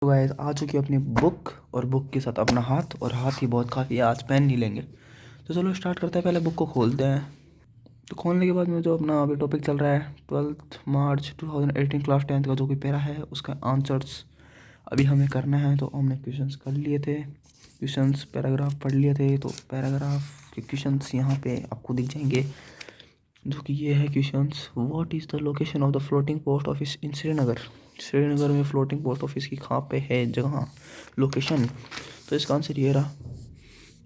तो गाइस आ चुकी है अपनी बुक और बुक के साथ अपना हाथ, और हाथ ही बहुत काफ़ी है, आज पेन नहीं लेंगे। तो चलो स्टार्ट करते हैं। पहले बुक को खोलते हैं। तो खोलने के बाद में जो अपना अभी टॉपिक चल रहा है 12 मार्च 2018 क्लास 10th का जो कि पैरा है उसका आंसर्स अभी हमें करना है। तो हमने क्वेश्चंस कर लिए थे, क्वेश्चंस पैराग्राफ पढ़ लिए थे। तो पैराग्राफ के क्वेश्चंस यहाँ पे आपको दिख जाएंगे, जो कि ये है questions. What is the location of the floating post office in Srinagar. Srinagar में फ्लोटिंग पोस्ट ऑफिस की कहाँ पे है जगह, लोकेशन। तो इसका आंसर ये रहा।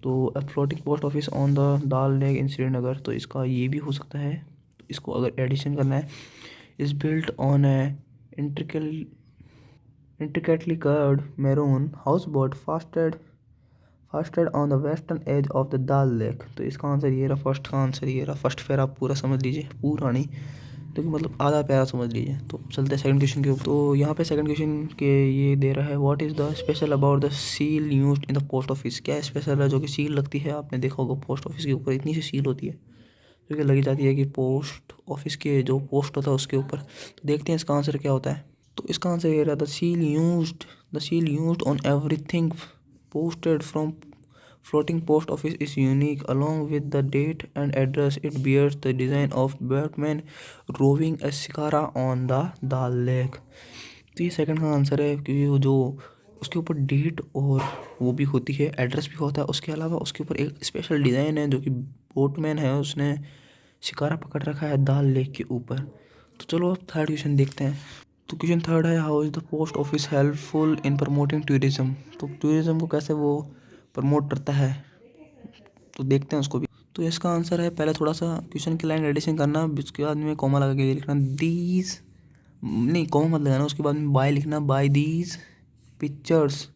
तो अ floating post office on the Dal lake in Srinagar, तो इसका ये भी हो सकता है। तो इसको अगर एडिशन करना है, is built on a intricate intricately curved maroon houseboat fasted on the western edge of the Dal lake. तो इसका आंसर ये रहा, फर्स्ट का आंसर ये रहा। फर्स्ट पैरा आप पूरा समझ लीजिए, पूरा नहीं तो कि मतलब आधा पैरा समझ लीजिए। तो चलते हैं सेकंड क्वेश्चन के ऊपर। तो यहाँ पे सेकंड क्वेश्चन के ये दे रहा है, what is the special about the seal used in the post office. क्या स्पेशल है जो कि सील लगती है, आपने देखा होगा पोस्ट ऑफिस के ऊपर इतनी सी सील होती है जो कि लगी जाती है कि पोस्ट ऑफिस के जो पोस्ट होता है उसके ऊपर। तो देखते हैं इसका आंसर क्या होता है। तो इसका आंसर ये रहा, the seal used on everything posted from floating post office is unique. Along with the date and address, it bears the design of Batman rowing a shikara on the Dal Lake. तो ये second का answer है, क्योंकि वो जो उसके ऊपर date और वो भी होती है, एड्रेस भी होता है। उसके अलावा उसके ऊपर एक स्पेशल डिज़ाइन है जो कि बोटमैन है, उसने शिकारा पकड़ रखा है दाल लेक के ऊपर। तो चलो अब थर्ड क्वेश्चन देखते हैं। तो क्वेश्चन थर्ड है, how is the post office helpful in promoting tourism. तो टूरिज्म को कैसे वो प्रमोट करता है, तो देखते हैं उसको भी। तो इसका आंसर है, पहले थोड़ा सा क्वेश्चन की लाइन एडिशन करना, उसके बाद में कॉमा लगा के लिखना दीज, नहीं कॉमा मत लगाना, उसके बाद में बाय लिखना, by these pictures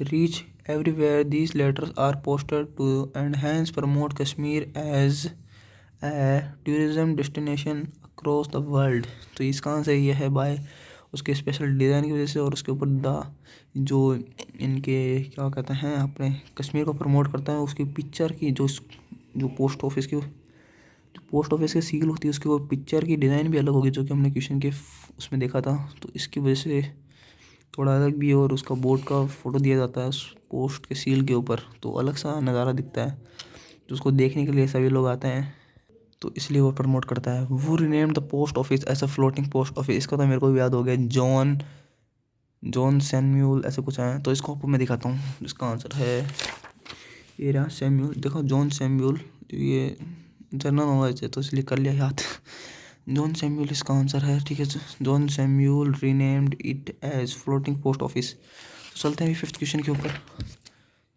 reach everywhere these letters are posted to and hence promote Kashmir as a tourism destination across the world. तो इसका आंसर ये है, बाय उसके स्पेशल डिज़ाइन की वजह से, और उसके ऊपर द जो इनके क्या कहते हैं अपने कश्मीर को प्रमोट करता है, उसकी पिक्चर की जो पोस्ट ऑफिस की सील होती है उसके वो पिक्चर की डिज़ाइन भी अलग होगी, जो कि हमने क्वेश्चन के उसमें देखा था। तो इसकी वजह से थोड़ा अलग भी है, और उसका बोर्ड का फ़ोटो दिया जाता है उस पोस्ट के सील के ऊपर, तो अलग सा नज़ारा दिखता है, तो उसको देखने के लिए सभी लोग आते हैं। तो इसलिए वो प्रमोट करता है। वो rename the post office as a floating post office. इसका तो मेरे को भी याद हो गया, जॉन जॉन सैम्यूल ऐसे कुछ है। तो इसको आपको मैं दिखाता हूँ, इसका आंसर है ये रहा, सैम्यूल। देखो जॉन सैम्यूल, ये जनरल नॉलेज है तो इसलिए कर लिया याद। जॉन सैम्यूल इसका आंसर है, ठीक है। John Samuel renamed it as floating post office. तो चलते हैं फिफ्थ क्वेश्चन के ऊपर।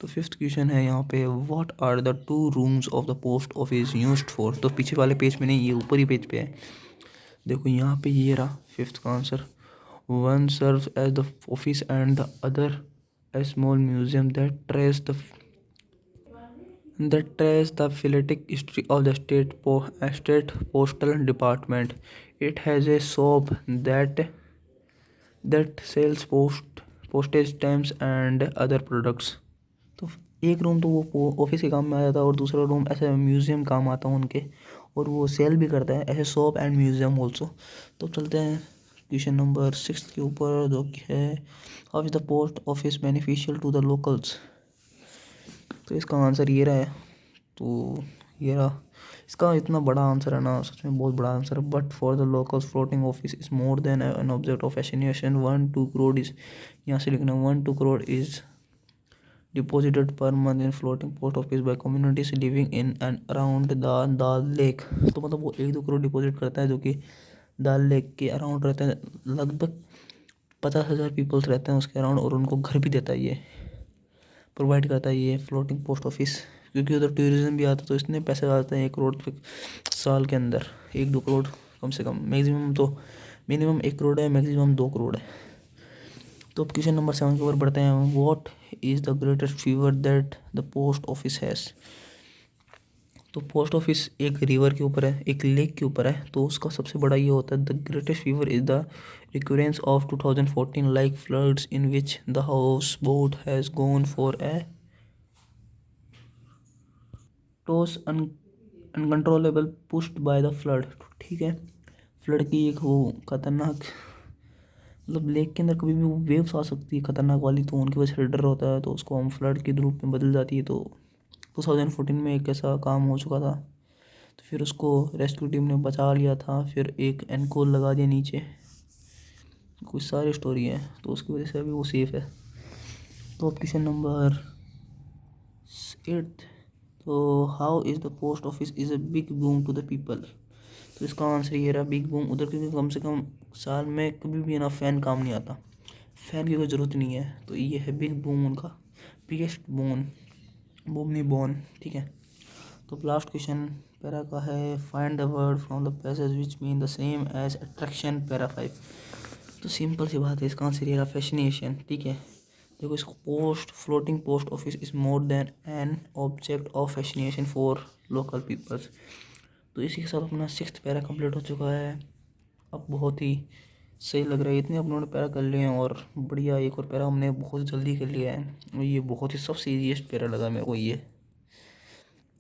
तो फिफ्थ क्वेश्चन है यहाँ पे, what are the two rooms of the post office used for. तो पीछे वाले पेज पे नहीं, ये ऊपर ही पेज पे है। देखो यहाँ पे ये रहा फिफ्थ का answer, one serves as the office and the other a small museum that trace the phyletic history of the state postal department. It has a shop that sells postage stamps and other products. तो एक room तो वो office के काम में आ जाता है, और दूसरा रूम ऐसे म्यूज़ियम काम आता है उनके, और वो सेल भी करता है ऐसे शॉप एंड म्यूज़ियम ऑल्सो। तो चलते हैं क्वेश्चन नंबर 6 के ऊपर, जो कि है, how is the post office beneficial to the locals. तो इसका आंसर ये रहा है। तो ये रहा, इसका इतना बड़ा आंसर है ना, सच में बहुत बड़ा आंसर है। But for the locals floating office is more than an object of fascination. 1-2 crore is, यहाँ से लिखना 1-2 crore is deposited per month in floating post office by communities living in and around the Dal lake. तो मतलब वो 1-2 crore deposit करता है, जो कि दाल लेक के अराउंड रहते हैं। लगभग 50,000 पीपल्स रहते हैं उसके अराउंड, और उनको घर भी देता है, ये प्रोवाइड करता है ये फ्लोटिंग पोस्ट ऑफिस। क्योंकि उधर टूरिज्म भी आता है, तो इतने पैसे आते हैं 1 करोड़ तक साल के अंदर। 1-2 करोड़ कम से कम, मैक्सिमम तो मिनिमम 1 करोड़ है, मैक्सिमम 2 करोड़ है। तो अब क्वेश्चन नंबर 7 के ऊपर बढ़ते हैं। What is the greatest fever that the post office has. तो पोस्ट ऑफिस एक रिवर के ऊपर है, एक लेक के ऊपर है, तो उसका सबसे बड़ा ये होता है, the greatest fever is the recurrence of 2014 like floods in which the house boat has gone for a toss uncontrollable pushed by the flood. ठीक है, फ्लड की एक वो खतरनाक मतलब लेक के अंदर कभी भी वो वेव्स आ सकती है खतरनाक वाली, तो उनकी वजह से डर होता है, तो उसको हम फ्लड के रूप में बदल जाती है। तो 2014 में एक ऐसा काम हो चुका था, तो फिर उसको रेस्क्यू टीम ने बचा लिया था, फिर एक एनकोल लगा दिया नीचे, कुछ सारी स्टोरी है, तो उसकी वजह से अभी वो सेफ़ है। तो अब क्वेश्चन नंबर 8, तो how is the post office is a big boom to the people. तो इसका आंसर ये रहा बिग बूम उधर, क्योंकि कम से कम साल में कभी भी ना फ़ैन काम नहीं आता, फ़ैन की कोई ज़रूरत नहीं है, तो ये है बिग बूम उनका, बिगेस्ट बूम, बूम नहीं बॉन, ठीक है। तो लास्ट क्वेश्चन पैरा का है, find the word from the passage which mean the same as attraction, para 5। तो सिंपल सी बात है, इसका आंसर ये रहा फैसिनेशन, ठीक है। देखो इसको, floating post office is more than an object of fascination for local peoples. तो इसी के साथ अपना 6th पैरा कंप्लीट हो चुका है। अब बहुत ही सही लग रहा है, इतने अपने पैरा कर लिए हैं, और बढ़िया एक और पैरा हमने बहुत जल्दी कर लिया है, और ये बहुत ही सबसे ईजीएस्ट पैरा लगा मेरे को, ये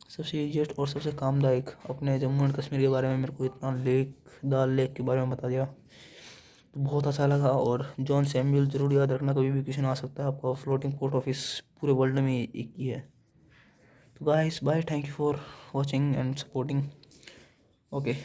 सबसे ईजीएस्ट और सबसे कामदायक। अपने जम्मू एंड कश्मीर के बारे में मेरे को इतना दाल लेक के बारे में बता दिया, तो बहुत अच्छा लगा। और जॉन सैमुअल ज़रूर याद रखना, कभी भी क्वेश्चन आ सकता है आपका, फ्लोटिंग पोस्ट ऑफिस पूरे वर्ल्ड में एक ही है। तो guys bye, thank you for watching and supporting, okay.